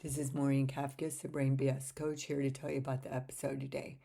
This is Maureen Kafkas, the Brain BS coach, here to tell you about the episode today.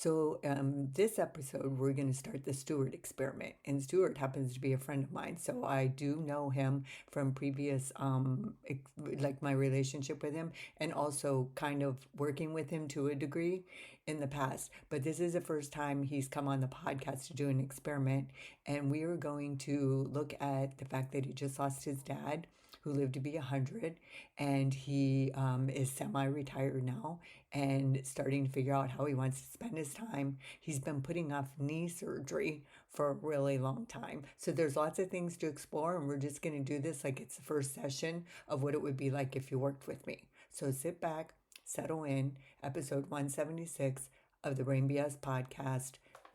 This episode, we're going to start the Stuart experiment. And Stuart happens to be a friend of mine. So, I do know him from previous, like my relationship with him, and also kind of working with him to a degree in the past. But this is the first time he's come on the podcast to do an experiment. And we are going to look at the fact that he just lost his dad, who lived to be 100, and he is semi-retired now and starting to figure out how he wants to spend his time. He's been putting off knee surgery for a really long time, so there's lots of things to explore, and we're just going to do this like it's the first session of what it would be like if you worked with me. So sit back, settle in. Episode 176 of the Brain BS podcast,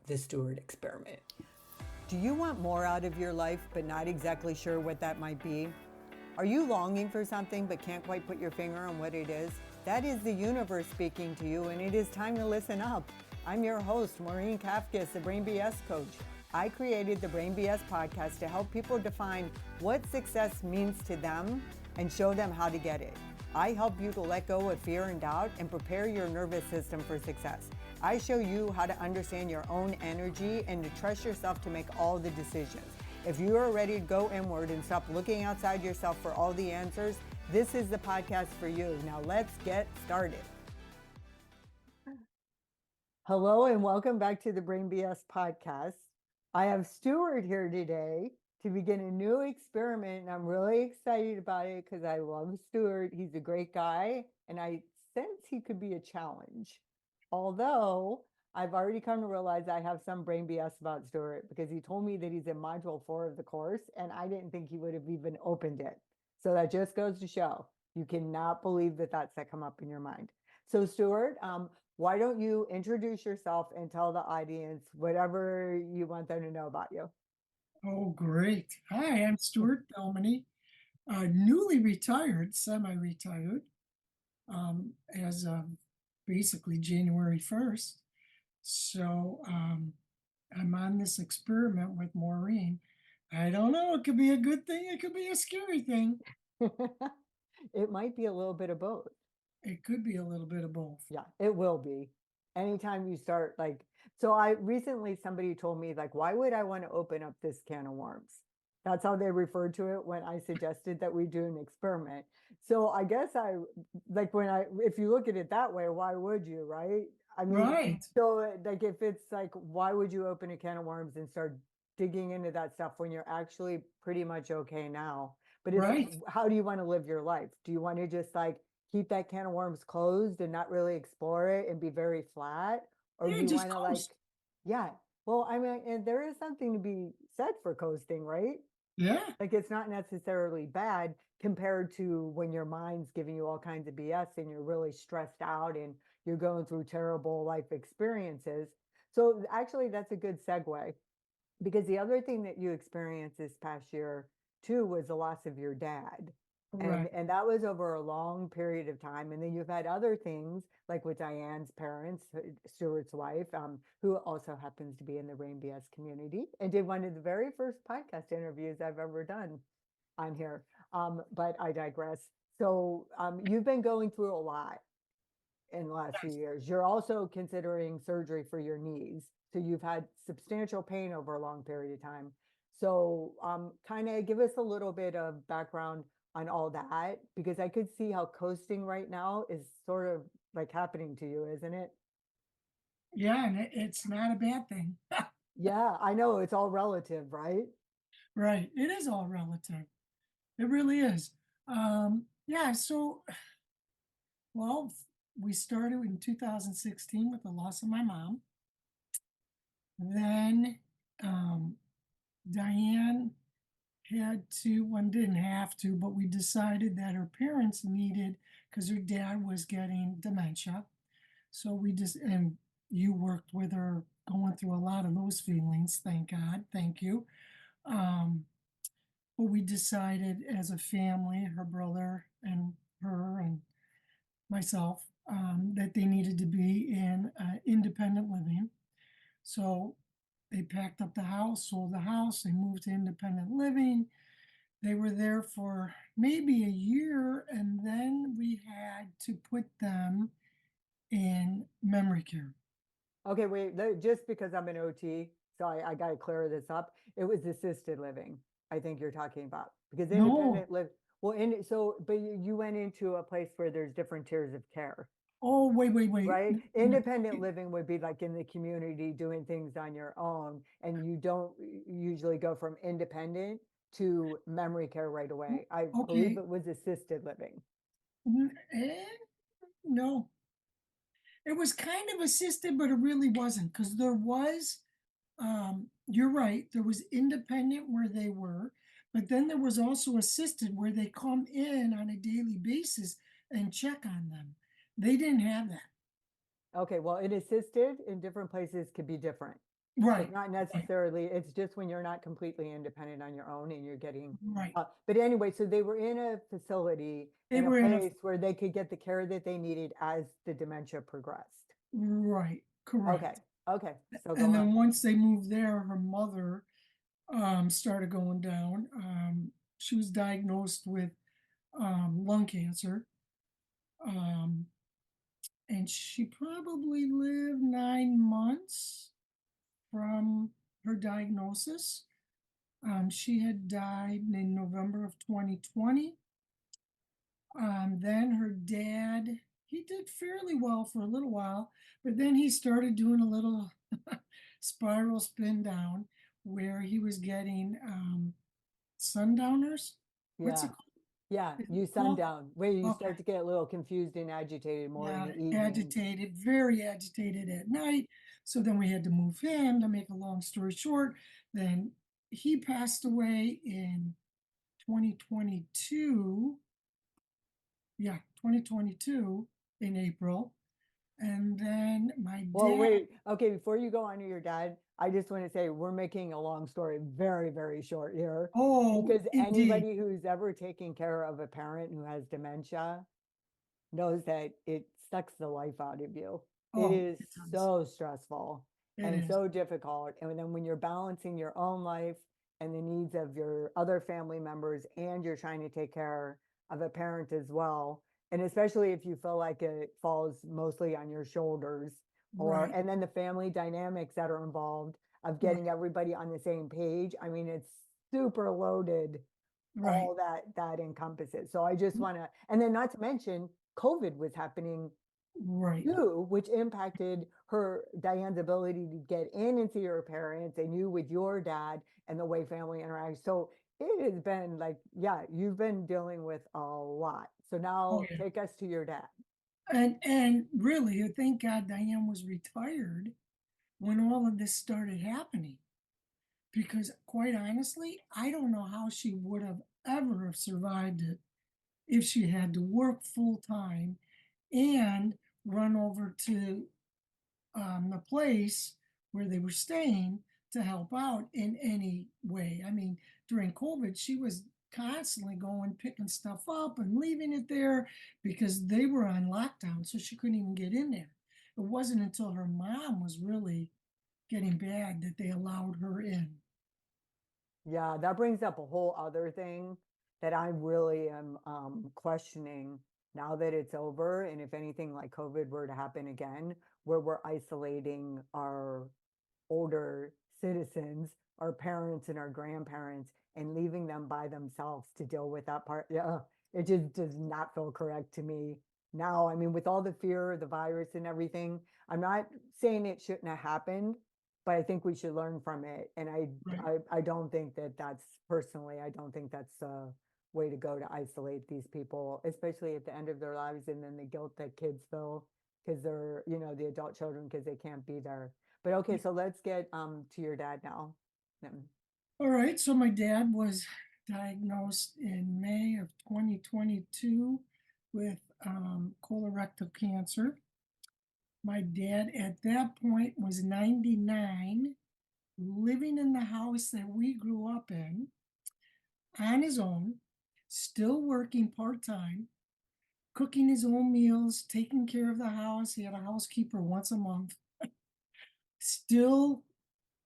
the Stuart experiment. Do you want more out of your life but not exactly sure what that might be? Are you longing for something but can't quite put your finger on what it is? That is the universe speaking to you, and it is time to listen up. I'm your host, Maureen Kafkas, the Brain BS coach. I created the Brain BS podcast to help people define what success means to them and show them how to get it. I help you to let go of fear and doubt and prepare your nervous system for success. I show you how to understand your own energy and to trust yourself to make all the decisions. If you are ready to go inward and stop looking outside yourself for all the answers, this is the podcast for you. Now let's get started. Hello and welcome back to the Brain BS podcast. I have Stuart here today to begin a new experiment, and I'm really excited about it because I love Stuart. He's a great guy, and I sense he could be a challenge. Although I've already come to realize I have some brain BS about Stuart because he told me that he's in module 4 of the course, and I didn't think he would have even opened it. So that just goes to show you cannot believe that that's come up in your mind. So Stuart, why don't you introduce yourself and tell the audience whatever you want them to know about you? Oh, great. Hi, I'm Stuart Belmany, newly retired, semi-retired, as of basically January 1st. So I'm on this experiment with Maureen. I don't know, it could be a good thing, it could be a scary thing. It might be a little bit of both. It could be a little bit of both. Yeah, it will be. Anytime you start somebody told me, like, why would I want to open up this can of worms? That's how they referred to it when I suggested that we do an experiment. So I guess if you look at it that way, why would you, right? I mean, Right, so like if it's like, why would you open a can of worms and start digging into that stuff when you're actually pretty much okay now? But it's like, right. how do you want to live your life? Do you want to just like keep that can of worms closed and not really explore it and be very flat? Or do Yeah, you just want to like, coast. yeah, well, I mean, and there is something to be said for coasting, right? Yeah, Like it's not necessarily bad compared to when your mind's giving you all kinds of BS and you're really stressed out and you're going through terrible life experiences. So actually, that's a good segue because the other thing that you experienced this past year too was the loss of your dad, correct. and that was over a long period of time. And then you've had other things like with Diane's parents, Stuart's wife, who also happens to be in the Rain BS community and did one of the very first podcast interviews I've ever done on here. But I digress. So you've been going through a lot in the last few Yes. years. You're also considering surgery for your knees. So you've had substantial pain over a long period of time. So kind of give us a little bit of background on all that, because I could see how coasting right now is sort of like happening to you, isn't it? Yeah, and it's not a bad thing. Yeah, I know it's all relative, right? Right, it is all relative. It really is. Yeah, so well, we started in 2016 with the loss of my mom. Then Diane had to, one didn't have to, but we decided that her parents needed, because her dad was getting dementia. So we just, and you worked with her going through a lot of those feelings, thank God, thank you. Um, but we decided as a family, her brother and her and myself, that they needed to be in independent living. So they packed up the house, sold the house, they moved to independent living. They were there for maybe a year, and then we had had to put them in memory care. Okay, wait, just because I'm an OT, so I got to clear this up. It was assisted living, I think you're talking about. Because No. independent live, well, but you went into a place where there's different tiers of care, Oh, wait, wait, wait. right? Independent living would be like in the community doing things on your own, and you don't usually go from independent to memory care right away. I believe Okay. it was assisted living. No, it was kind of assisted, but it really wasn't because there was, you're right, there was independent where they were, but then there was also assisted where they come in on a daily basis and check on them. They didn't have that. Okay, well, it assisted in different places could be different. It's Right, not right, necessarily, it's just when you're not completely independent on your own and you're getting, right. but anyway, so they were in a facility, They in a were in a, place where they could get the care that they needed as the dementia progressed. right, Okay, correct. okay, so go And on. then once they moved there, her mother started going down. She was diagnosed with lung cancer. Um, and she probably lived 9 months from her diagnosis. She had died in November of 2020. Then her dad, he did fairly well for a little while, but then he started doing a little spiral spin down where he was getting sundowners. What's it Yeah, called? yeah, Is you it called? sundown, where you Okay. start to get a little confused and agitated more in Yeah, the evenings. agitated, very agitated at night. So then we had to move him. To make a long story short, then he passed away in 2022. Yeah, 2022 in April. And then my Well, dad, wait, okay, before you go on to your dad, I just want to say we're making a long story very, very short here. oh, Because indeed. anybody who's ever taken care of a parent who has dementia knows that it sucks the life out of you. It Oh, is it does. so stressful It and is. so difficult. And then when you're balancing your own life and the needs of your other family members, and you're trying to take care of a parent as well, and especially if you feel like it falls mostly on your shoulders, or Right, and then the family dynamics that are involved of getting right, everybody on the same page. I mean, it's super loaded, right, all that encompasses. So I just want to, and then not to mention COVID was happening right, too, which impacted Diane's ability to get in and see her parents, and you with your dad and the way family interacts. So it has been like, yeah, you've been dealing with a lot. So oh now yeah. take us to your dad. And really, thank God Diane was retired when all of this started happening. Because quite honestly, I don't know how she would have ever have survived it if she had to work full time and run over to the place where they were staying to help out in any way. I mean, during COVID, she was constantly going, picking stuff up and leaving it there because they were on lockdown, so she couldn't even get in there. It wasn't until her mom was really getting bad that they allowed her in. Yeah, that brings up a whole other thing that I really am questioning now that it's over. And if anything like COVID were to happen again, where we're isolating our older citizens, our parents and our grandparents, and leaving them by themselves to deal with that part. Yeah, it just does not feel correct to me now. I mean, with all the fear of the virus and everything, I'm not saying it shouldn't have happened, but I think we should learn from it. And Right, I don't think that that's personally, I don't think that's a way to go to isolate these people, especially at the end of their lives, and then the guilt that kids feel because they're, the adult children, because they can't be there. But okay, so let's get to your dad now. Um, all right, so my dad was diagnosed in May of 2022 with colorectal cancer. My dad at that point was 99, living in the house that we grew up in on his own, still working part time, cooking his own meals, taking care of the house. He had a housekeeper once a month. Still,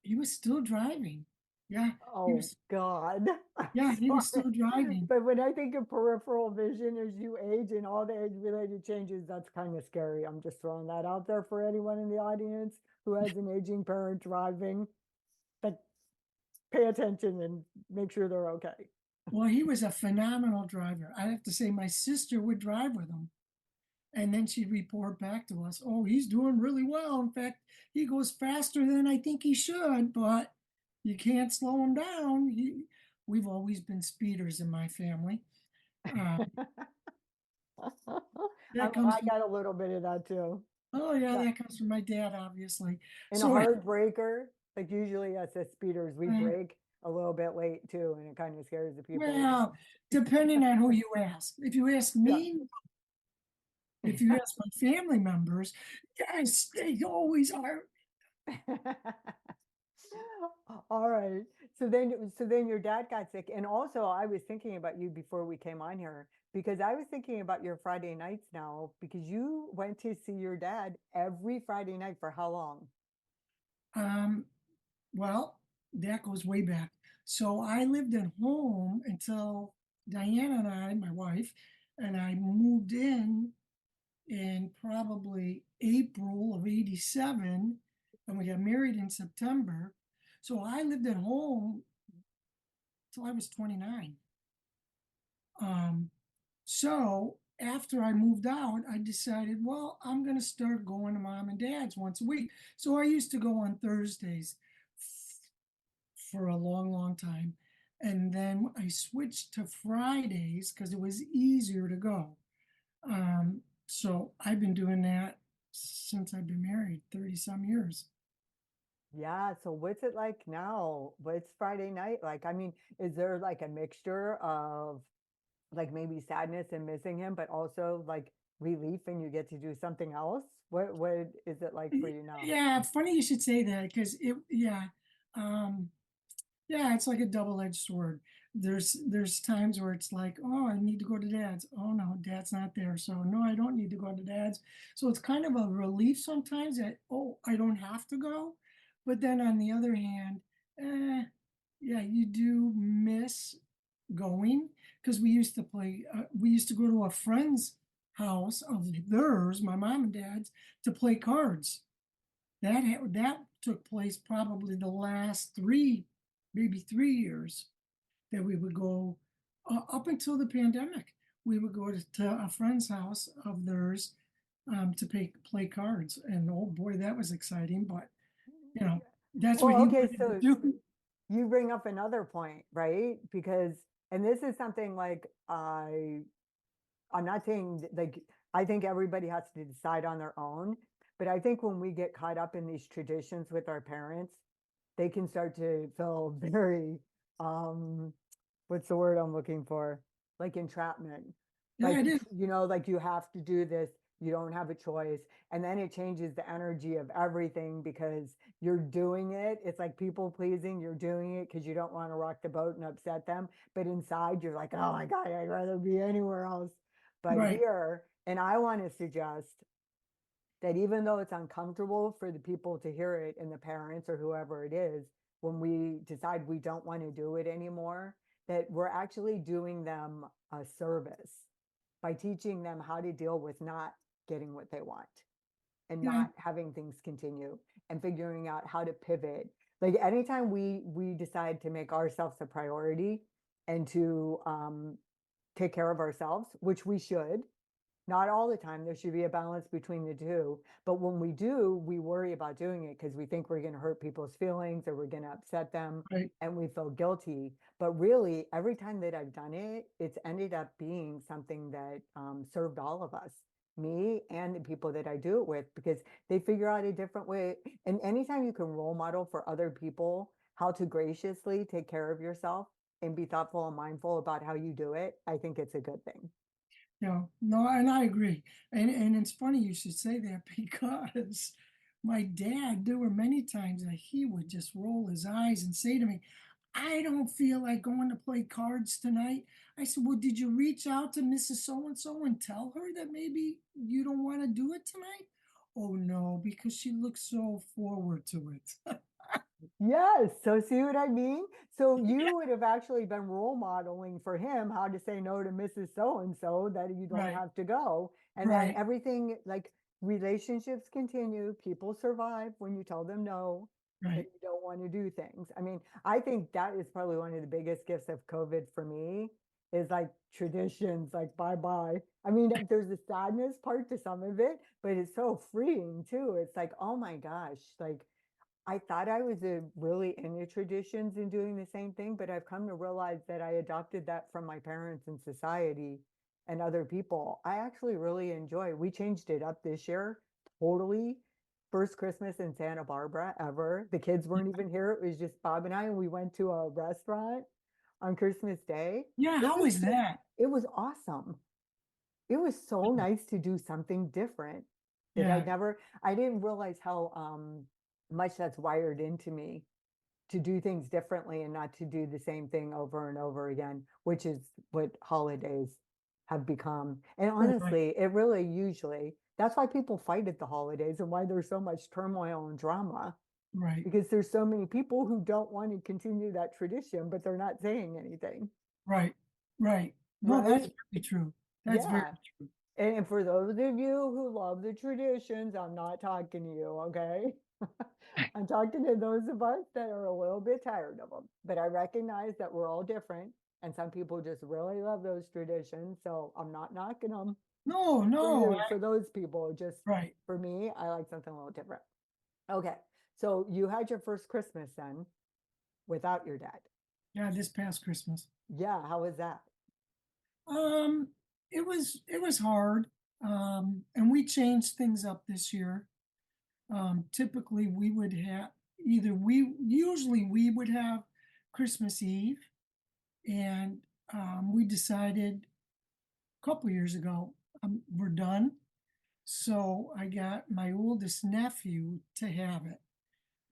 he was still driving. Yeah, he Oh was, God, I'm yeah, he was sorry. still driving. But when I think of peripheral vision as you age and all the age-related changes, that's kind of scary. I'm just throwing that out there for anyone in the audience who has an aging parent driving. But pay attention and make sure they're okay. Well, he was a phenomenal driver. I have to say, my sister would drive with him. And then she'd report back to us, oh, he's doing really well. In fact, he goes faster than I think he should, but you can't slow him down. We've always been speeders in my family. Uh, that comes I from, got a little bit of that too. oh, yeah, Yeah. that comes from my dad, obviously. And a So, hard breaker, like usually us as speeders, we uh, break a little bit late too, and it kind of scares the people with well, us. depending on who you ask. If you ask Yeah. me, if you ask my family members, yes, they always are. All right. So then your dad got sick. And also I was thinking about you before we came on here because I was thinking about your Friday nights now because you went to see your dad every Friday night for how long? Um, Well, that goes way back. So I lived at home until Diana and I, my wife, and I moved in probably April of 87, and we got married in September. So I lived at home till I was 29. Um, so after I moved out, I decided, well, I'm going to start going to mom and dad's once a week. So I used to go on Thursdays for a long, long time. And then I switched to Fridays because it was easier to go. So I've been doing that since I've been married, 30 some years. Yeah, so what's it like now? What's Friday night like? I mean, is there like a mixture of like maybe sadness and missing him, but also like relief and you get to do something else? What is it like for you now? Yeah, funny you should say that because yeah. Um, Yeah, it's like a double-edged sword. There's times where it's like, oh, I need to go to dad's. Oh no, dad's not there. So no, I don't need to go to dad's. So it's kind of a relief sometimes that, oh, I don't have to go. But then on the other hand, eh, yeah, you do miss going because we used to go to a friend's house of theirs, my mom and dad's, to play cards. That took place probably the last maybe 3 years that we would go up until the pandemic. We would go to a friend's house of theirs to play cards, and oh boy, that was exciting. But you know, that's what Well, he okay, wanted to so do. you bring up another point, right? Because, and this is something like I'm not saying like I think everybody has to decide on their own, but I think when we get caught up in these traditions with our parents, they can start to feel very um what's the word I'm looking for? Like entrapment. Yeah, Like, it is like you have to do this, you don't have a choice. And then it changes the energy of everything because you're doing it. It's like people pleasing, you're doing it because you don't want to rock the boat and upset them. But inside, you're like, oh my God, I'd rather be anywhere else but right. here. And I want to suggest that even though it's uncomfortable for the people to hear it and the parents or whoever it is, when we decide we don't want to do it anymore, that we're actually doing them a service by teaching them how to deal with not getting what they want and Yeah, not having things continue and figuring out how to pivot. Like anytime we decide to make ourselves a priority and to take care of ourselves, which we should, not all the time. There should be a balance between the two. But when we do, we worry about doing it because we think we're going to hurt people's feelings or we're going to upset them right. and we feel guilty. But really, every time that I've done it, it's ended up being something that served all of us, me and the people that I do it with, because they figure out a different way. And anytime you can role model for other people how to graciously take care of yourself and be thoughtful and mindful about how you do it, I think it's a good thing. No, and I agree. And it's funny you should say that because my dad, there were many times that he would just roll his eyes and say to me, I don't feel like going to play cards tonight. I said, well, did you reach out to Mrs. So and so and tell her that maybe you don't want to do it tonight? Oh no, because she looks so forward to it. Yes. So see what I mean? So you would have actually been role modeling for him how to say no to Mrs. So and so that you don't Right, have to go. And then right, everything like relationships continue, people survive when you tell them no and right. you don't want to do things. I mean, I think that is probably one of the biggest gifts of COVID for me is like traditions, like bye bye. I mean, there's a sadness part to some of it, but it's so freeing too. It's like, oh my gosh, like I thought I was really into traditions and doing the same thing, but I've come to realize that I adopted that from my parents and society and other people. I actually really enjoy. We changed it up this year, totally. First Christmas in Santa Barbara ever. The kids weren't even here. It was just Bob and I, and we went to a restaurant on Christmas Day. Yeah, It how was is just, that? it was awesome. It was so nice to do something different that Yeah, I didn't realize how much that's wired into me to do things differently and not to do the same thing over and over again, which is what holidays have become. And right, honestly, it really usually that's why people fight at the holidays and why there's so much turmoil and drama right, because there's so many people who don't want to continue that tradition, but they're not saying anything, right, right. No, that's right? very true. That's very Yeah. true. And for those of you who love the traditions, I'm not talking to you, okay? I'm talking to those of us that are a little bit tired of them. But I recognize that we're all different, and some people just really love those traditions. So I'm not knocking them No, for no, you, for those people. Just right. for me, I like something a little different. Okay. So you had your first Christmas then without your dad. Yeah, this past Christmas. Yeah. How was that? Um, it was hard. And we changed things up this year. Typically we would have usually we would have Christmas Eve, and we decided a couple years ago, we're done. So I got my oldest nephew to have it.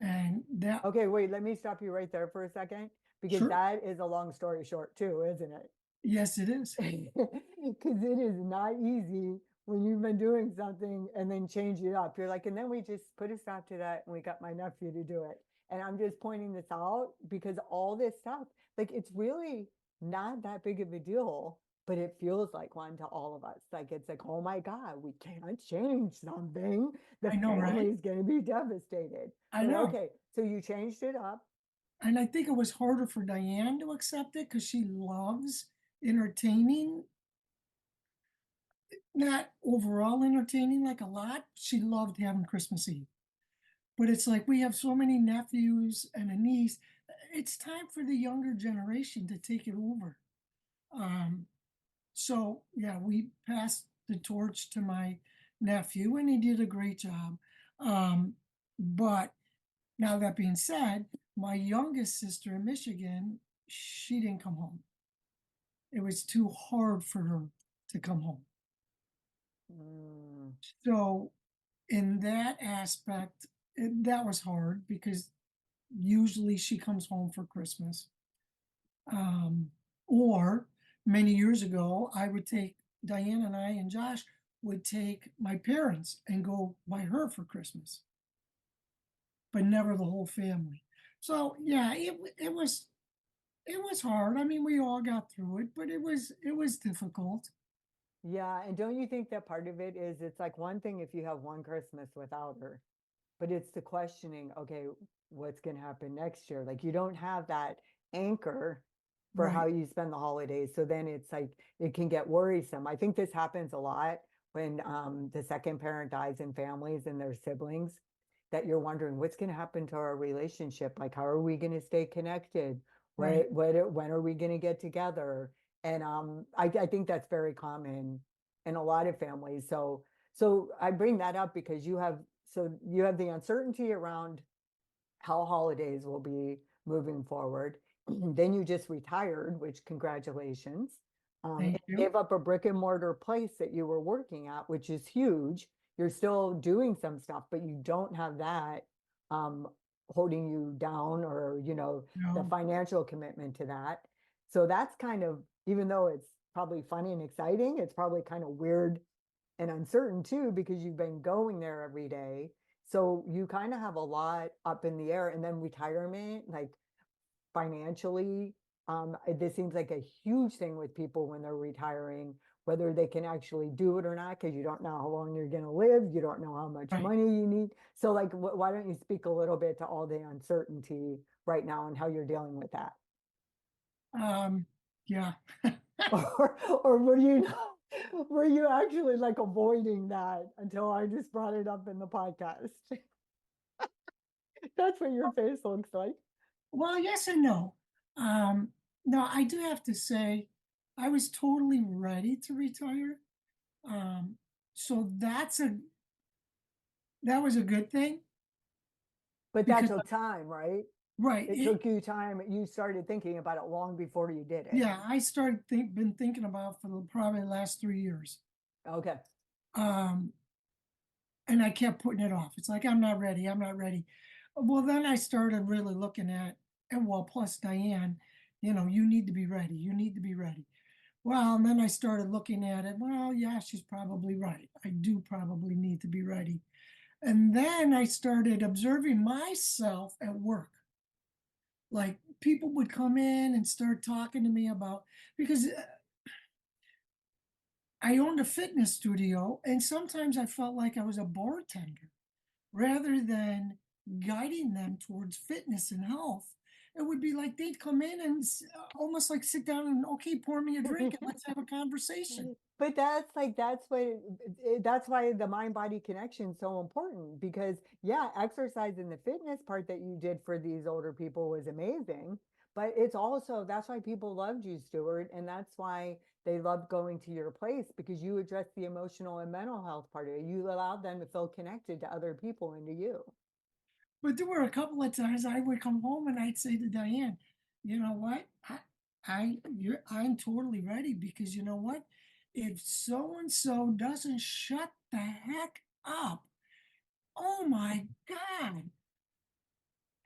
And that, Okay, wait, let me stop you right there for a second because sure, that is a long story short too, isn't it? yes, it is. Because it is not easy when you've been doing something and then change it up. You're like, and then we just put a stop to that and we got my nephew to do it. And I'm just pointing this out because all this stuff, like it's really not that big of a deal, but it feels like one to all of us. Like it's like, oh my God, we can't change something. The I know, family right? is going to be devastated. I But know. okay, so you changed it up. And I think it was harder for Diane to accept it because she loves entertaining, not overall entertaining like a lot. She loved having Christmas Eve. But it's like we have so many nephews and a niece. It's time for the younger generation to take it over. Um, so yeah, we passed the torch to my nephew and he did a great job. But now that being said, my youngest sister in Michigan, she didn't come home. It was too hard for her to come home. Mm, So in that aspect, that was hard because usually she comes home for Christmas. Um, or many years ago, I would take Diane and I and Josh would take my parents and go by her for Christmas, but never the whole family. So yeah, it was hard. I mean, we all got through it, but it was difficult. yeah, and don't you think that part of it is it's like one thing if you have one Christmas without her, but it's the questioning, okay, what's going to happen next year? Like you don't have that anchor for how Right, you spend the holidays. So then it's like it can get worrisome. I think this happens a lot when the second parent dies in families and their siblings, that you're wondering what's going to happen to our relationship? Like how are we going to stay connected? right. When are we going to get together? And I think that's very common in a lot of families. So I bring that up because you have the uncertainty around how holidays will be moving forward. Then you just retired, which congratulations. And Thank you you. gave up a brick and mortar place that you were working at, which is huge. You're still doing some stuff, but you don't have that um, holding you down or, the No, financial commitment to that. So that's kind of, even though it's probably funny and exciting, it's probably kind of weird and uncertain too because you've been going there every day. So you kind of have a lot up in the air, and then retirement, like financially, this seems like a huge thing with people when they're retiring, whether they can actually do it or not, because you don't know how long you're going to live, you don't know how much Right. money you need. So, like, why don't you speak a little bit to all the uncertainty right now and how you're dealing with that? Um, yeah. Or were you actually like avoiding that until I just brought it up in the podcast? That's what your face looks like. Well, yes and no. Um, no, I do have to say, I was totally ready to retire. Um, so that was a good thing But that because took time, right? right, It took you time. You started thinking about it long before you did it. yeah, I started been thinking about for probably the last 3 years. Okay. Um, and I kept putting it off. It's like I'm not ready. I'm not ready. Well, then I started really looking at, and well, plus Diane, you need to be ready. You need to be ready. Well, and then I started looking at it. Well, yeah, she's probably right. I do probably need to be ready. And then I started observing myself at work. Like people would come in and start talking to me about, because I owned a fitness studio, and sometimes I felt like I was a bartender rather than guiding them towards fitness and health. It would be like they'd come in and almost like sit down and, okay, pour me a drink and let's have a conversation. But that's why the mind body connection is so important, because yeah, exercise and the fitness part that you did for these older people was amazing. But it's also that's why people loved you, Stuart, and that's why they loved going to your place, because you addressed the emotional and mental health part of it. You allowed them to feel connected to other people and to you. But there were a couple of times I would come home and I'd say to Diane, you know what? I'm totally ready because you know what? If so and so doesn't shut the heck up, oh my God.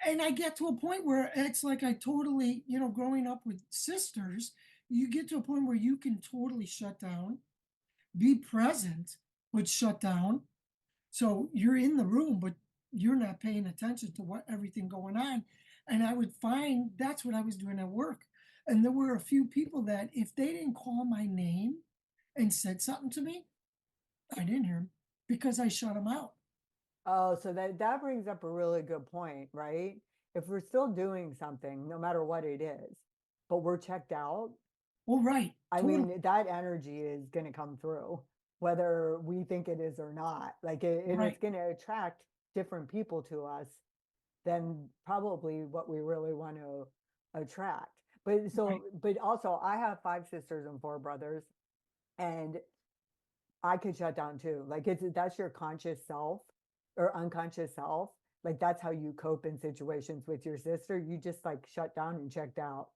And I get to a point where it's like I totally, growing up with sisters, you get to a point where you can totally shut down, be present, but shut down. So you're in the room, but you're not paying attention to what everything going on. And I would find that's what I was doing at work. And there were a few people that if they didn't call my name and said something to me, I didn't hear them because I shut them out. Oh, so that brings up a really good point, right? If we're still doing something, no matter what it is, but we're checked out, Oh, right. I Totally mean, that energy is going to come through, whether we think it is or not. And it's right. going to attract different people to us than probably what we really want to attract. Right. But also, I have five sisters and four brothers, and I could shut down too. Like that's your conscious self or unconscious self. Like that's how you cope in situations with your sister. You just like shut down and checked out,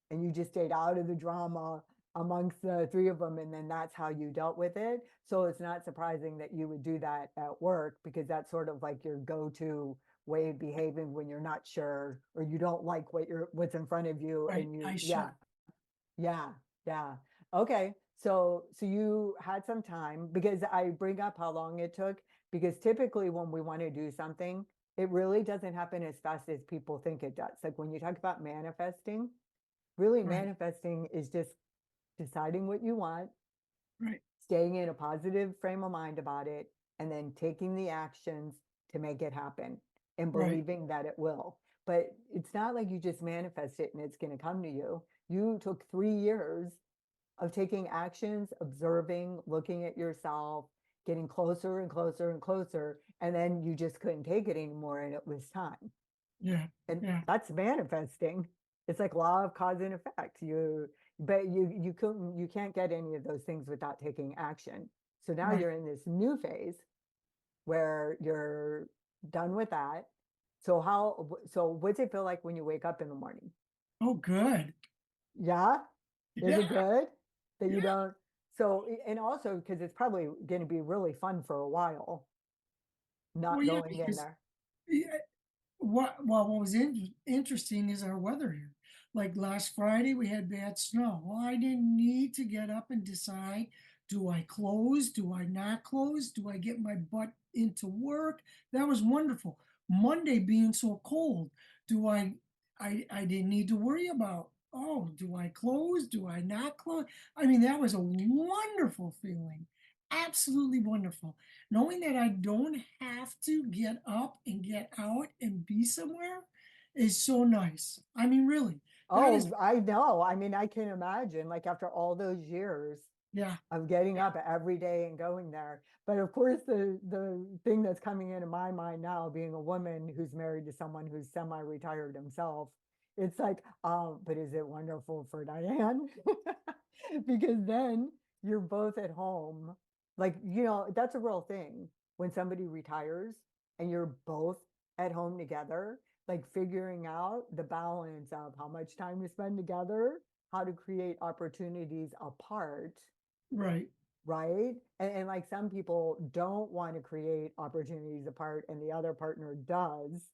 and you just stayed out of the drama amongst the three of them, and then that's how you dealt with it. So it's not surprising that you would do that at work, because that's sort of like your go-to way of behaving when you're not sure or you don't like what's in front of you, Right. and you I yeah, shut. yeah, yeah. Okay. So you had some time, because I bring up how long it took, because typically when we want to do something, it really doesn't happen as fast as people think it does. Like when you talk about manifesting, really Right. manifesting is just deciding what you want, Right. staying in a positive frame of mind about it, and then taking the actions to make it happen and Right. believing that it will. But it's not like you just manifest it and it's going to come to you. You took 3 years of taking actions, observing, looking at yourself, getting closer and closer and closer. And then you just couldn't take it anymore, and it was time. Yeah. And Yeah. that's manifesting. It's like law of cause and effect. You can't get any of those things without taking action. So now Right. you're in this new phase where you're done with that. So what's it feel like when you wake up in the morning? Oh, good. Yeah. Is it Yeah. good that you Yeah. don't? So, and also because it's probably going to be really fun for a while, Well, not yeah, going in because there. yeah, what was interesting is our weather here. Like last Friday, we had bad snow. Well, I didn't need to get up and decide Do I close? Do I not close? Do I get my butt into work? That was wonderful. Monday being so cold, do I didn't need to worry about, oh, do I close? Do I not close? I mean, that was a wonderful feeling. Absolutely wonderful. Knowing that I don't have to get up and get out and be somewhere is so nice. I mean, really, that is, Oh, I know. I mean, I can imagine, like after all those years yeah, of getting up every day and going there. But of course, the thing that's coming into my mind now, being a woman who's married to someone who's semi-retired himself, it's like, but is it wonderful for Diane? Because then you're both at home. Like, that's a real thing when somebody retires and you're both at home together, like figuring out the balance of how much time to spend together, how to create opportunities apart, right. right? And like some people don't want to create opportunities apart and the other partner does.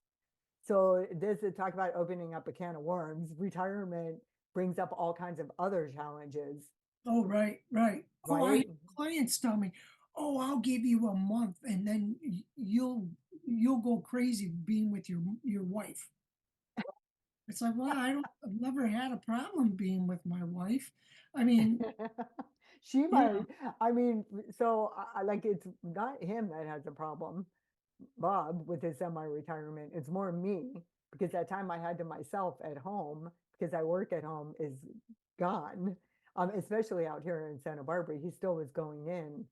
So this is talk about opening up a can of worms. Retirement brings up all kinds of other challenges, Oh, right, right. Oh, I have right? clients tell me, "Oh, I'll give you a month and then you'll go crazy being with your wife." It's like, well, I've never had a problem being with my wife. I mean, She you know, might, I mean, so like it's not him that has a problem, Bob, with his semi-retirement. It's more me because that time I had to myself at home because I work at home is gone. Especially out here in Santa Barbara. He still was going in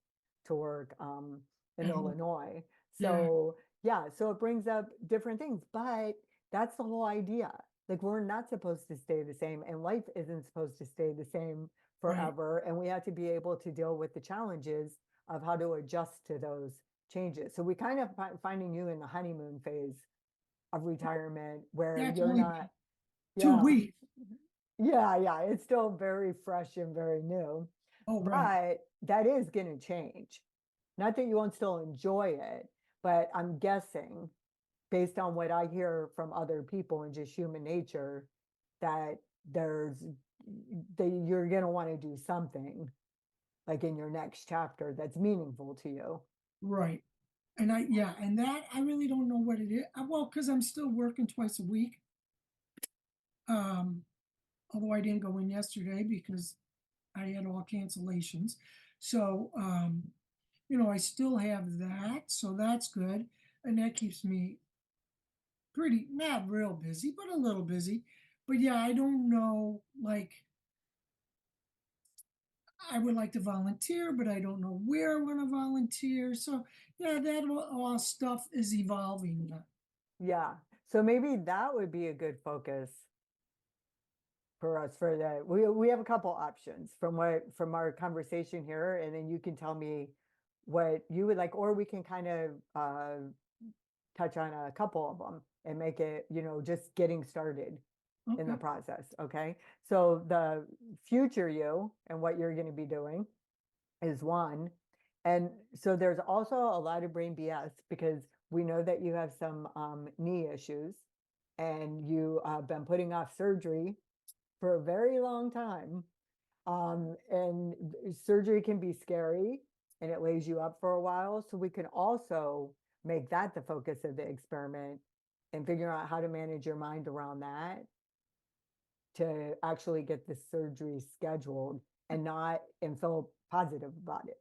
to work in at home. Illinois. Yeah, So yeah, so it brings up different things, but that's the whole idea. Like we're not supposed to stay the same, and life isn't supposed to stay the same right. forever. And we have to be able to deal with the challenges of how to adjust to those changes. So we kind of finding you in the honeymoon phase of retirement where That's you're only been not, 2 yeah, weeks. yeah, it's still very fresh and very new, Oh, right. but that is going to change. Not that you won't still enjoy it, but I'm guessing based on what I hear from other people and just human nature that there's that you're going to want to do something like in your next chapter that's meaningful to you. Right. And yeah, and that I really don't know what it is. Well, because I'm still working twice a week. Um, Although I didn't go in yesterday because I had all cancellations. So, I still have that. So that's good. And that keeps me pretty, not real busy, but a little busy. But yeah, I don't know. Like, I would like to volunteer, but I don't know where I'm going to volunteer. So, yeah, that all stuff is evolving. Yeah. So maybe that would be a good focus for us for that. We have a couple options from our conversation here, and then you can tell me what you would like, or we can kind of touch on a couple of them and make it, just getting started in the Okay. process. Okay. So the future you and what you're going to be doing is one. And so there's also a lot of brain BS because we know that you have some knee issues and you have been putting off surgery for a very long time. And surgery can be scary and it lays you up for a while. So we can also make that the focus of the experiment and figure out how to manage your mind around that to actually get the surgery scheduled and feel positive about it.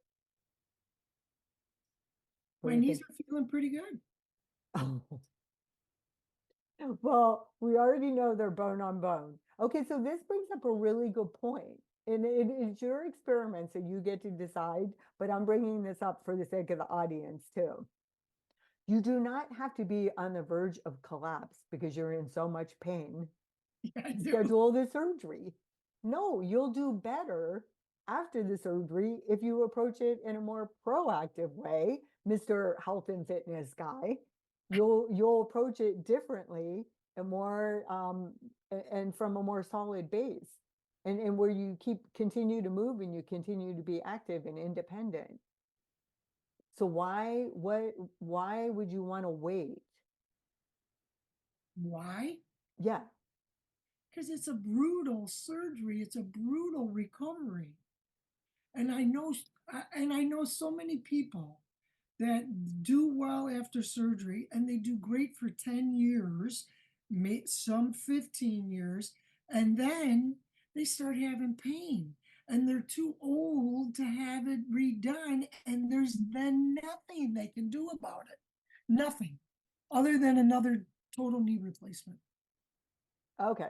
What My do you knees think? are feeling pretty good. Well, we already know they're bone on bone. Okay, so this brings up a really good point. And it is your experiment, so you get to decide, but I'm bringing this up for the sake of the audience too. You do not have to be on the verge of collapse because you're in so much pain Yeah, I to do. schedule the surgery. No, you'll do better after the surgery if you approach it in a more proactive way, Mr. Health and Fitness guy. You'll approach it differently and more and from a more solid base. And where you continue to move and you continue to be active and independent. So why would you want to wait? Why? Yeah. Because it's a brutal surgery. It's a brutal recovery. And I know And I know so many people that do well after surgery and they do great for 10 years, some 15 years, and then they start having pain and they're too old to have it redone. And there's then nothing they can do about it. Nothing other than another total knee replacement. Okay.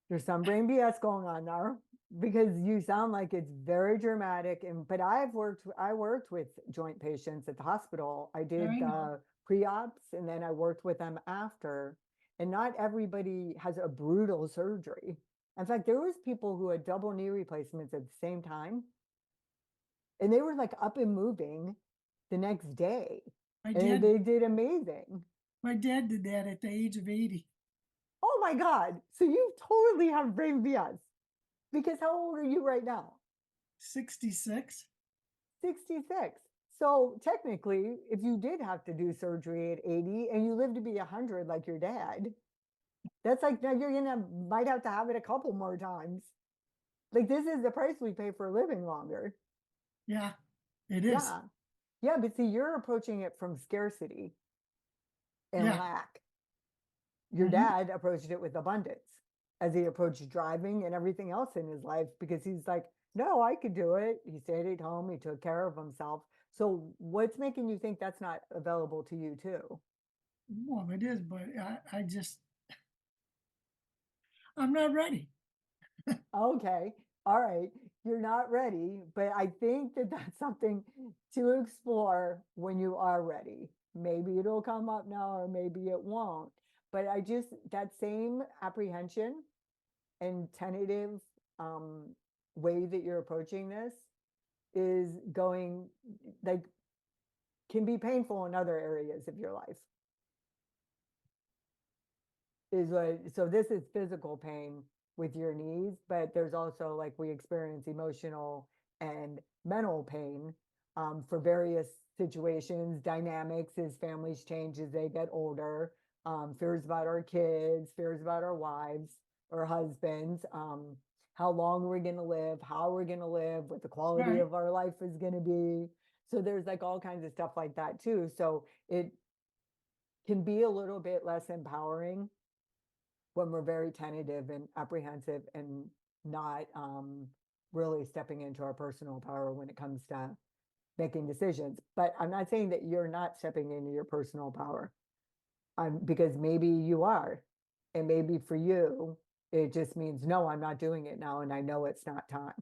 There's some brain BS going on there because you sound like it's very dramatic. And but I worked with joint patients at the hospital. I did I know. the pre-ops and then I worked with them after. And not everybody has a brutal surgery. In fact, there was people who had double knee replacements at the same time, and they were like up and moving the next day, My and dad, they did amazing. my dad did that at the age of 80, Oh my God. So you totally have brain BS because how old are you right now? 66. 66. So technically, if you did have to do surgery at 80 and you live to be 100 like your dad, that's like now you're gonna might have to have it a couple more times. Like this is the price we pay for living longer. Yeah, it is. Yeah. Yeah, but see, you're approaching it from scarcity and Yeah. lack. Your Mhm. dad approached it with abundance as he approached driving and everything else in his life because he's like, no, I could do it. He stayed at home, he took care of himself. So, what's making you think that's not available to you too? Well, it is, but I just, I'm not ready. Okay, all right, you're not ready, but I think that that's something to explore when you are ready. Maybe it'll come up now, or maybe it won't. But I just, that same apprehension and tentative um, way that you're approaching this is going like can be painful in other areas of your life is what so this is physical pain with your knees, but there's also like we experience emotional and mental pain for various situations, dynamics as families change as they get older, fears about our kids, fears about our wives or husbands, how long we're going to live, how we're going to live, what the quality Right. of our life is going to be. So there's like all kinds of stuff like that too. So it can be a little bit less empowering when we're very tentative and apprehensive and not really stepping into our personal power when it comes to making decisions. But I'm not saying that you're not stepping into your personal power, because maybe you are. And maybe for you, it just means, no, I'm not doing it now. And I know it's not time.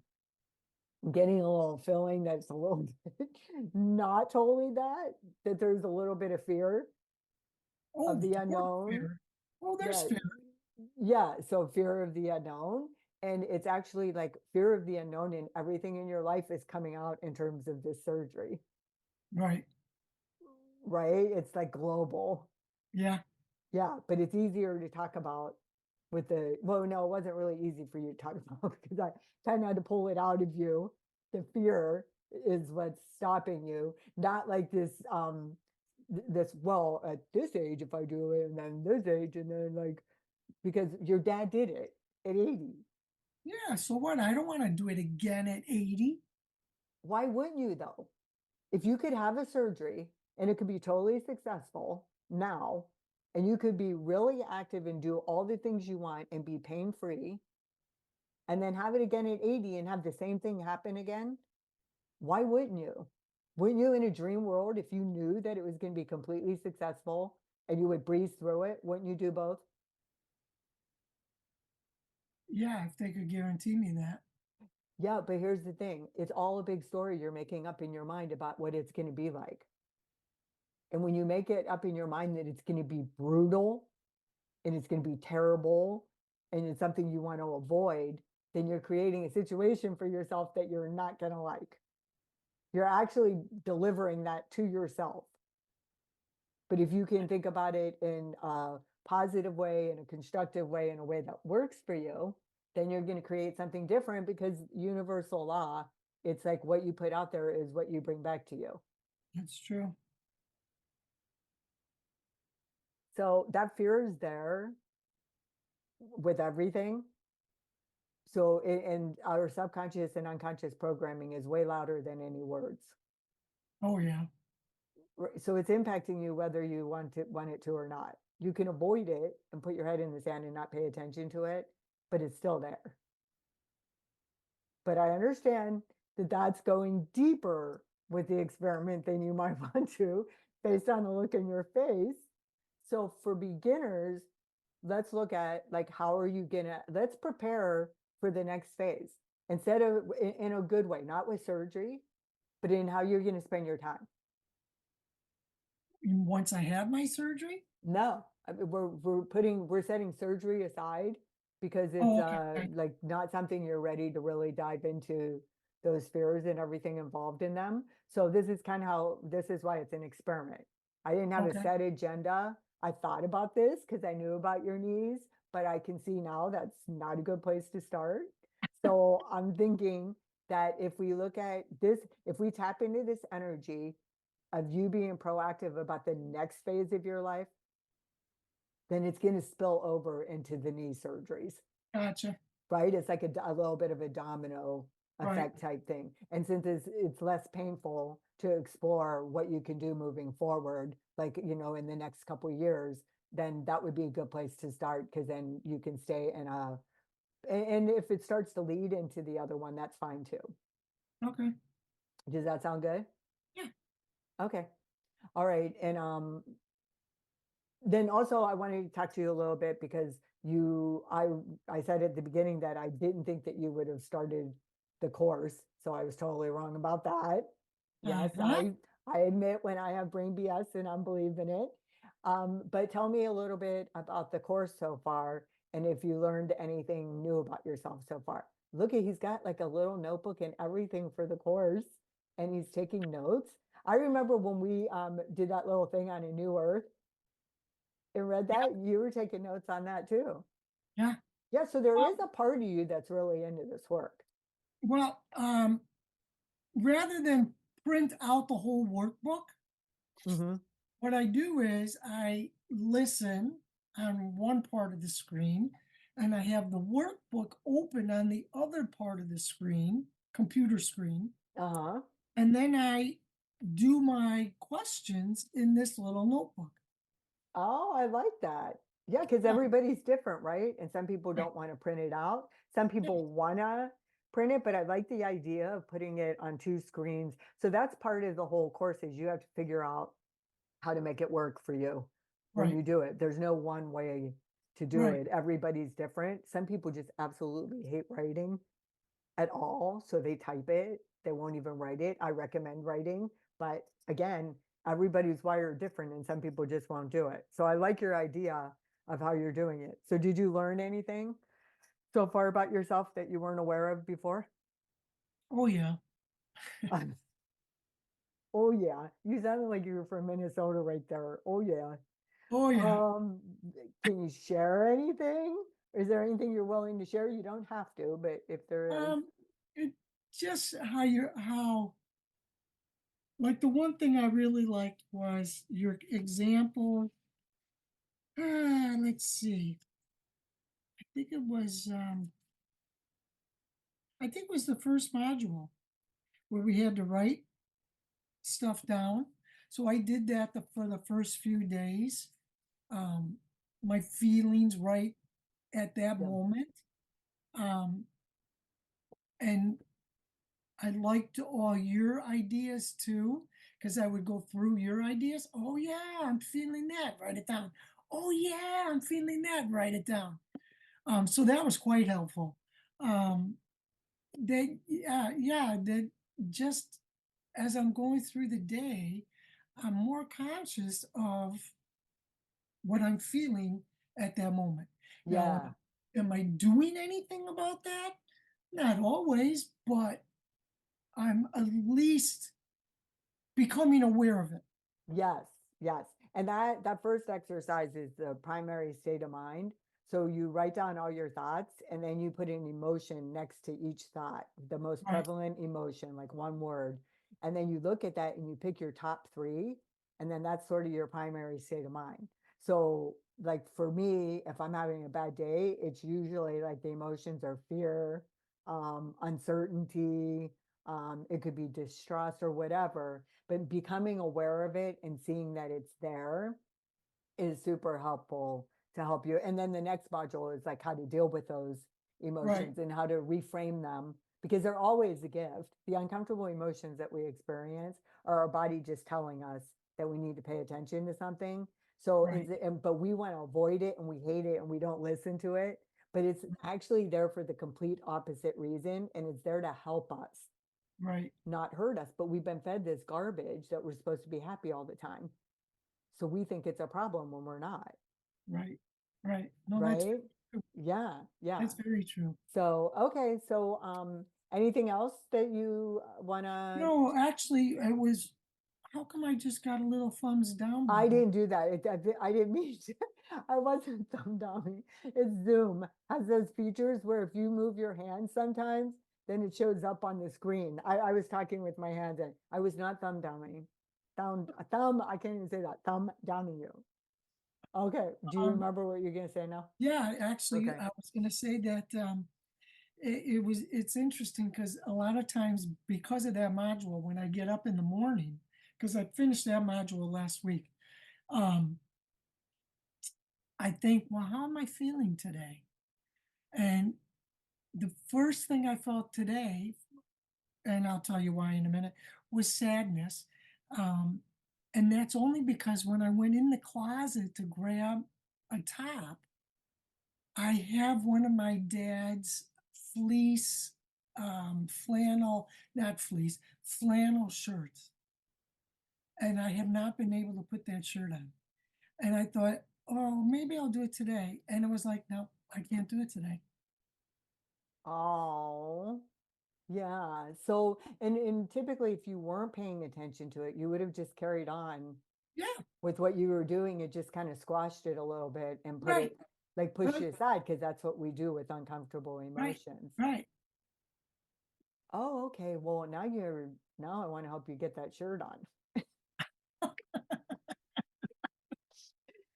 I'm getting a little feeling that's a little bit not totally that there's a little bit of fear Oh, of of the course, unknown. fear. Oh, there's Yeah, fear. yeah, so fear of the unknown. And it's actually like fear of the unknown and everything in your life is coming out in terms of this surgery, Right. right? It's like global. Yeah. Yeah, but it's easier to talk about with the, well, no, it wasn't really easy for you to talk about because I kind of had to pull it out of you. The fear is what's stopping you, not like this, this, well, at this age, if I do it, and then this age, and then like, because your dad did it at 80. Yeah. So what? I don't want to do it again at 80. Why wouldn't you though? If you could have a surgery and it could be totally successful now, and you could be really active and do all the things you want and be pain free, and then have it again at 80 and have the same thing happen again, why wouldn't you? Wouldn't you in a dream world, if you knew that it was going to be completely successful and you would breeze through it, wouldn't you do both? Yeah, if they could guarantee me that. Yeah, but here's the thing, it's all a big story you're making up in your mind about what it's going to be like. And when you make it up in your mind that it's going to be brutal and it's going to be terrible and it's something you want to avoid, then you're creating a situation for yourself that you're not going to like. You're actually delivering that to yourself. But if you can think about it in a positive way, in a constructive way, in a way that works for you, then you're going to create something different because universal law, it's like what you put out there is what you bring back to you. That's true. So that fear is there with everything. So, and our subconscious and unconscious programming is way louder than any words. Oh, yeah. So it's impacting you whether you want it to or not. You can avoid it and put your head in the sand and not pay attention to it, but it's still there. But I understand that that's going deeper with the experiment than you might want to based on the look in your face. So for beginners, let's look at like how are you gonna let's prepare for the next phase instead of in a good way, not with surgery, but in how you're going to spend your time. Once I have my surgery? No, I mean, we're setting surgery aside because it's Oh, okay. like not something you're ready to really dive into those fears and everything involved in them. So this is kind of how this is why it's an experiment. I didn't have a Okay. set agenda. I thought about this because I knew about your knees, but I can see now that's not a good place to start. So I'm thinking that if we look at this, if we tap into this energy of you being proactive about the next phase of your life, then it's going to spill over into the knee surgeries, Gotcha. right? It's like a little bit of a domino Right. effect type thing. And since it's less painful to explore what you can do moving forward, like, in the next couple of years, then that would be a good place to start because then you can stay in and if it starts to lead into the other one, that's fine too. Okay. Does that sound good? Yeah. Okay. All right. And then also I wanted to talk to you a little bit because I said at the beginning that I didn't think that you would have started the course. So I was totally wrong about that. Yes, Uh-huh. I admit when I have brain BS and I'm believing it. But tell me a little bit about the course so far and if you learned anything new about yourself so far. Look at he's got like a little notebook and everything for the course and he's taking notes. I remember when we did that little thing on a new earth and read Yeah. that, you were taking notes on that too. Yeah. Yeah, so there is Um, a part of you that's really into this work. well, rather than print out the whole workbook, Mm-hmm. what I do is I listen on one part of the screen and I have the workbook open on the other part of the screen, computer screen, Uh-huh. and then I do my questions in this little notebook. Oh, I like that. Yeah, because Yeah, everybody's different, right? And some people right. don't want to print it out. Some Yeah, people want to print it, but I like the idea of putting it on two screens. So that's part of the whole course is you have to figure out how to make it work for you when right, you do it. There's no one way to do right, it. Everybody's different. Some people just absolutely hate writing at all. So they type it, they won't even write it. I recommend writing, but again, everybody's wired different and some people just won't do it. So I like your idea of how you're doing it. So did you learn anything so far about yourself that you weren't aware of before? oh yeah, Oh yeah, you sounded like you were from Minnesota right there. Oh yeah. oh yeah. Um, can you share anything? Is there anything you're willing to share? You don't have to, but if there is, Um, it just how like the one thing I really liked was your example. Let's see. I think it was I think it was the first module where we had to write stuff down. So I did that for the first few days. Um, my feelings right at that yeah, moment. Um, and I liked all your ideas too, because I would go through your ideas. Oh yeah, I'm feeling that. Write it down. Oh yeah, I'm feeling that. Write it down. So that was quite helpful. Um, that just as I'm going through the day, I'm more conscious of what I'm feeling at that moment. Now, yeah. am I doing anything about that? Not always, but I'm at least becoming aware of it. Yes, yes. And that first exercise is the primary state of mind. So you write down all your thoughts and then you put an emotion next to each thought, the most Right. prevalent emotion, like one word. And then you look at that and you pick your top three, and then that's sort of your primary state of mind. So like for me, if I'm having a bad day, it's usually like the emotions are fear, uncertainty, it could be distrust or whatever, but becoming aware of it and seeing that it's there is super helpful to help you. And then the next module is like how to deal with those Right, emotions and how to reframe them because they're always a gift. The uncomfortable emotions that we experience are our body just telling us that we need to pay attention to something. So, right, but we want to avoid it and we hate it and we don't listen to it. But it's actually there for the complete opposite reason. And it's there to help us, right, not hurt us. But we've been fed this garbage that we're supposed to be happy all the time. So we think it's a problem when we're not. right, right. No, that's Right? true. Yeah, yeah. That's very true. So, okay, so anything else that you wanna No, actually, it was, how come I just got a little thumbs down I button? didn't do that. I didn't mean to. I wasn't thumb downing. It's Zoom has those features where if you move your hand sometimes, then it shows up on the screen. I was talking with my hands and I was not thumb downing. I can't even say that. Thumb downing you. Okay. Do you Um, remember what you're gonna say now? yeah, actually, Okay. I was gonna say that it's interesting because a lot of times because of that module, when I get up in the morning, because I finished that module last week, um, I think, well, how am I feeling today? And the first thing I felt today, and I'll tell you why in a minute, was sadness. Um, and that's only because when I went in the closet to grab a top, I have one of my dad's fleece, flannel, not fleece, flannel shirts. And I have not been able to put that shirt on. And I thought, oh, maybe I'll do it today. And it was like, no, I can't do it today. Oh. Yeah. So, and typically, if you weren't paying attention to it, you would have just carried on Yeah, with what you were doing. It just kind of squashed it a little bit and put right, it like pushed right, it aside because that's what we do with uncomfortable right, emotions. right. Oh, okay. Well, now I want to help you get that shirt on.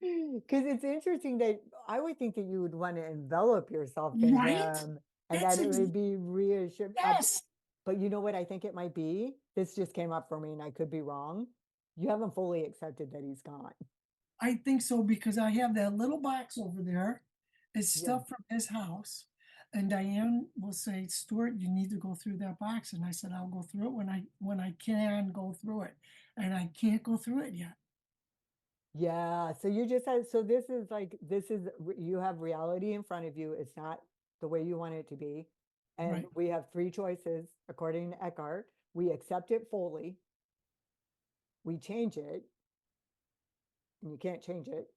Because it's interesting that I would think that you would want to envelop yourself in Right? him and That's that it would be reassured. yes. But you know what I think it might be? This just came up for me and I could be wrong. You haven't fully accepted that he's gone. I think so because I have that little box over there. It's Yeah. stuff from his house. And Diane will say, Stuart, you need to go through that box. And I said, I'll go through it when I can go through it. And I can't go through it yet. Yeah. So you just had, so you have reality in front of you. It's not the way you want it to be. And Right. we have three choices according to Eckhart. We accept it fully, we change it, and you can't change it,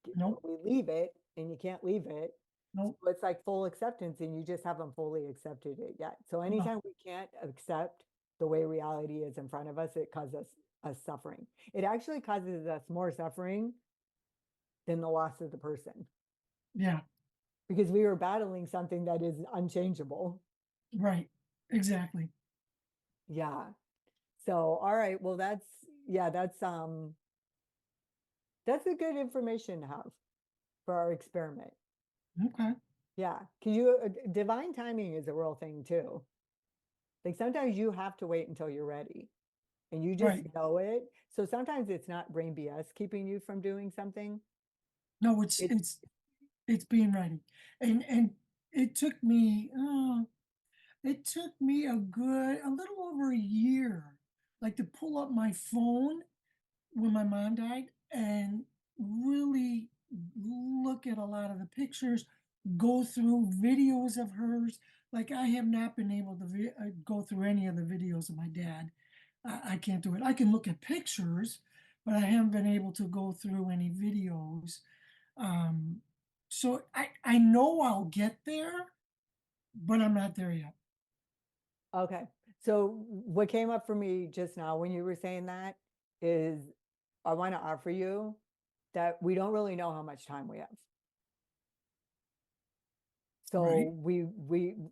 or Nope. we leave it and you can't leave it. So Nope. it's like full acceptance and you just haven't fully accepted it yet. So No. anytime we can't accept the way reality is in front of us, it causes us suffering. It actually causes us more suffering than the loss of the person Yeah. because we were battling something that is unchangeable. Right. Exactly. Yeah. So all right, well yeah, that's a good information to have for our experiment. Okay. Yeah. Can you divine timing is a real thing too. Like sometimes you have to wait until you're ready and you just Right. know it. So sometimes it's not brain BS keeping you from doing something. No, it's It's it's it's being ready. And it took me it took me a little over a year, like to pull up my phone when my mom died and really look at a lot of the pictures, go through videos of hers. Like I have not been able to go through any of the videos of my dad. I can't do it. I can look at pictures, but I haven't been able to go through any videos. Um, so I know I'll get there, but I'm not there yet. okay. So what came up for me just now when you were saying that is I want to offer you that we don't really know how much time we have. So Right?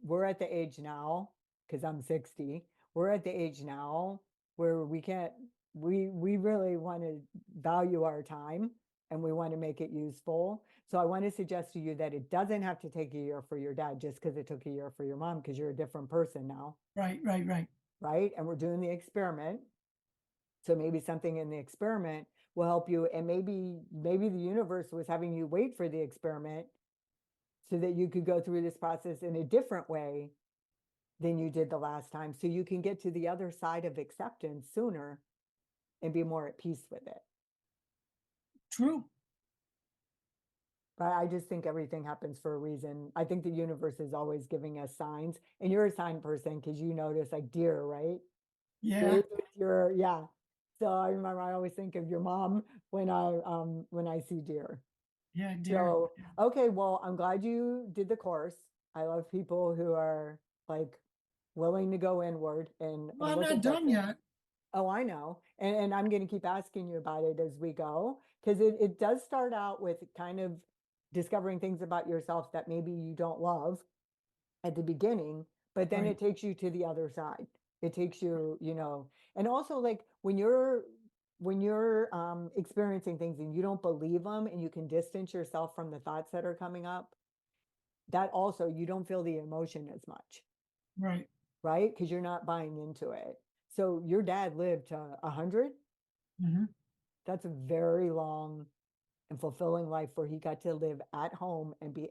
we're at the age now, because I'm 60, we're at the age now where we can't we really want to value our time. and we want to make it useful. So I want to suggest to you that it doesn't have to take a year for your dad just because it took a year for your mom, because you're a different person now, Right, right, right. right? And we're doing the experiment. So maybe something in the experiment will help you. And maybe the universe was having you wait for the experiment so that you could go through this process in a different way than you did the last time. So you can get to the other side of acceptance sooner and be more at peace with it. True. But I just think everything happens for a reason. I think the universe is always giving us signs. And you're a sign person because you notice like deer, right? Deer Yeah, with your, yeah. So I remember I always think of your mom when I see deer. yeah, dear. So okay, well, I'm glad you did the course. I love people who are like willing to go inward Well, and I'm look not at that done thing. yet. Oh, I know. And I'm going to keep asking you about it as we go, because it does start out with kind of discovering things about yourself that maybe you don't love at the beginning, but then Right, it takes you to the other side. It takes you, and also like when you're experiencing things and you don't believe them and you can distance yourself from the thoughts that are coming up, that also you don't feel the emotion as much, right. right? Because you're not buying into it. So your dad lived to 100. Hmm. That's a very long and fulfilling life where he got to live at home and be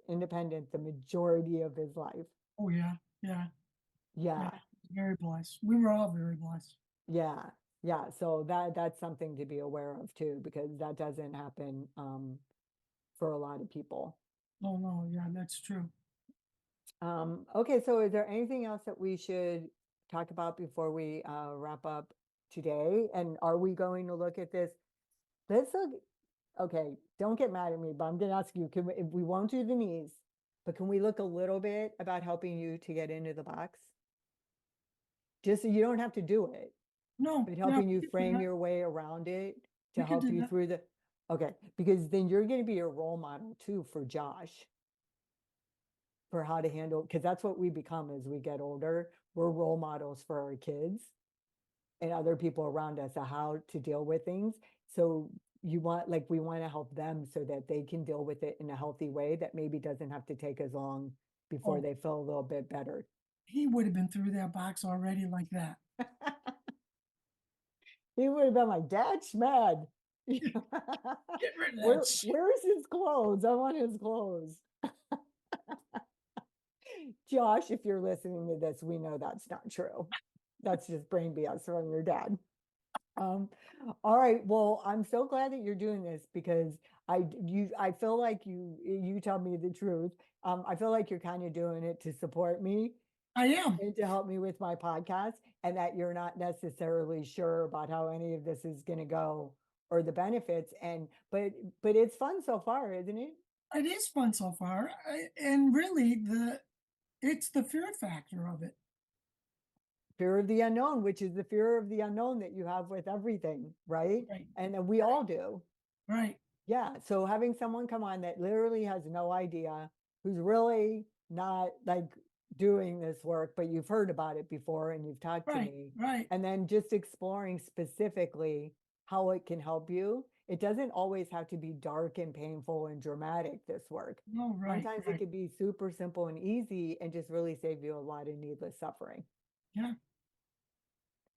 independent the majority of his life. Oh, yeah, yeah, yeah. Yeah, Very blessed. We were all very blessed. yeah, yeah. So that's something to be aware of too, because that doesn't happen for a lot of people. Oh, no, yeah, that's true. Okay, so is there anything else that we should talk about before we wrap up today? And are we going to look at this? Let's look. Okay, don't get mad at me, but I'm going to ask you, if we won't do the knees, but can we look a little bit about helping you to get into the box? Just so you don't have to do it, No, but yeah, helping you we could do frame that. your way around it to We could help do you that. through okay, because then you're going to be a role model too for Josh for how to handle, because that's what we become as we get older. We're role models for our kids and other people around us of how to deal with things. So we want to help them so that they can deal with it in a healthy way that maybe doesn't have to take as long before Oh, they feel a little bit better. he would have been through that box already like that. He would have been like, Dad Schmad. Get rid of that shit. Where's his clothes? I want his clothes. Josh, if you're listening to this, we know that's not true. That's just brain BS from your dad. Um, all right. Well, I'm so glad that you're doing this because I feel like you tell me the truth. I feel like you're kind of doing it to support me I am. and to help me with my podcast, and that you're not necessarily sure about how any of this is going to go or the benefits. But it's fun so far, isn't it? It is fun so far. And really it's the fear factor of it. Fear of the unknown, which is the fear of the unknown that you have with everything, right? Right, And we all do. right, Yeah. So having someone come on that literally has no idea, who's really not like doing this work, but you've heard about it before and you've talked to right, me, right. and then just exploring specifically how it can help you. It doesn't always have to be dark and painful and dramatic, this work. No, right, Sometimes it right. could be super simple and easy and just really save you a lot of needless suffering. Yeah.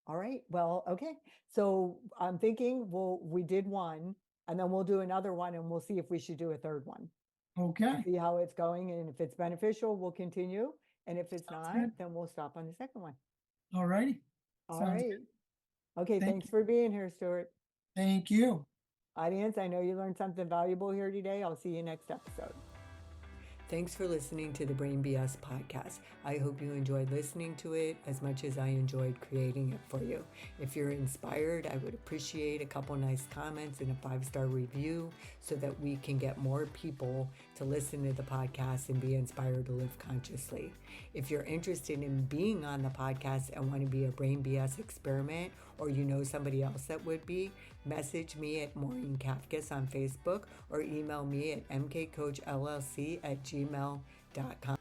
All right. Well, okay. So I'm thinking, well, we did one, and then we'll do another one, and we'll see if we should do a third one and Okay. see how it's going. And if it's beneficial, we'll continue. And if it's Sounds not, good. then we'll stop on the second one. All righty. All Sounds right. good. Okay. Thank Thanks you. for being here, Stuart. Thank you. Audience, I know you learned something valuable here today. I'll see you next episode. Thanks for listening to the Brain BS podcast. I hope you enjoyed listening to it as much as I enjoyed creating it for you. If you're inspired, I would appreciate a couple nice comments and a 5-star review so that we can get more people to listen to the podcast and be inspired to live consciously. If you're interested in being on the podcast and want to be a Brain BS experiment, or you know somebody else that would be, message me at Maureen Kafkas on Facebook or email me at mkcoachllc@gmail.com.